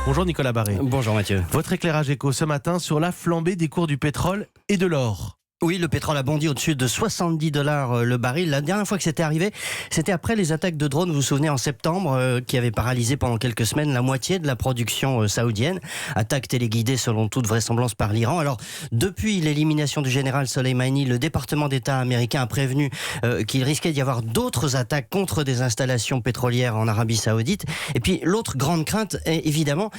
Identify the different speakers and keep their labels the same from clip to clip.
Speaker 1: Bonjour Nicolas Barré.
Speaker 2: Bonjour Mathieu.
Speaker 1: Votre éclairage éco ce matin sur la flambée des cours du pétrole et de l'or.
Speaker 2: Oui, le pétrole a bondi au-dessus de 70 $ le baril. La dernière fois que c'était arrivé, c'était après les attaques de drones, vous vous souvenez, en septembre, qui avaient paralysé pendant quelques semaines la moitié de la production saoudienne. Attaque téléguidée selon toute vraisemblance par l'Iran. Alors, depuis l'élimination du général Soleimani, le département d'État américain a prévenu qu'il risquait d'y avoir d'autres attaques contre des installations pétrolières en Arabie Saoudite. Et puis, l'autre grande crainte, évidemment,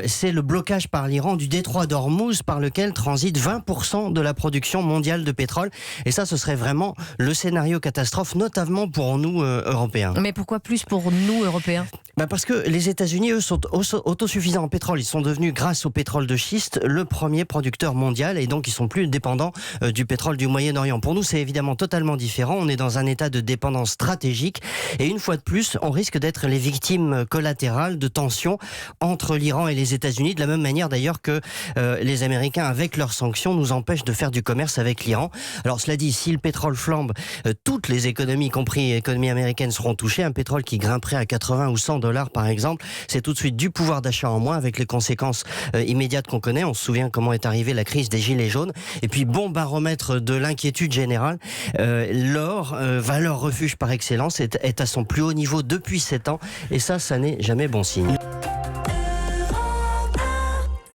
Speaker 2: c'est le blocage par l'Iran du détroit d'Ormuz, par lequel transite 20% de la production mondiale de pétrole. Et ça, ce serait vraiment le scénario catastrophe, notamment pour nous, Européens.
Speaker 3: Mais pourquoi plus pour nous, Européens ?
Speaker 2: Parce que les États-Unis, eux, sont autosuffisants en pétrole. Ils sont devenus, grâce au pétrole de schiste, le premier producteur mondial et donc ils sont plus dépendants du pétrole du Moyen-Orient. Pour nous, c'est évidemment totalement différent. On est dans un état de dépendance stratégique et une fois de plus, on risque d'être les victimes collatérales de tensions entre l'Iran et les États-Unis, de la même manière d'ailleurs que les Américains, avec leurs sanctions, nous empêchent de faire du commerce avec l'Iran. Alors cela dit, si le pétrole flambe, toutes les économies, y compris l'économie américaine, seront touchées. Un pétrole qui grimperait à 80 ou 100 $ par exemple, c'est tout de suite du pouvoir d'achat en moins avec les conséquences immédiates qu'on connaît. On se souvient comment est arrivée la crise des gilets jaunes. Et puis bon baromètre de l'inquiétude générale, l'or, valeur refuge par excellence, est à son plus haut niveau depuis 7 ans. Et ça n'est jamais bon signe.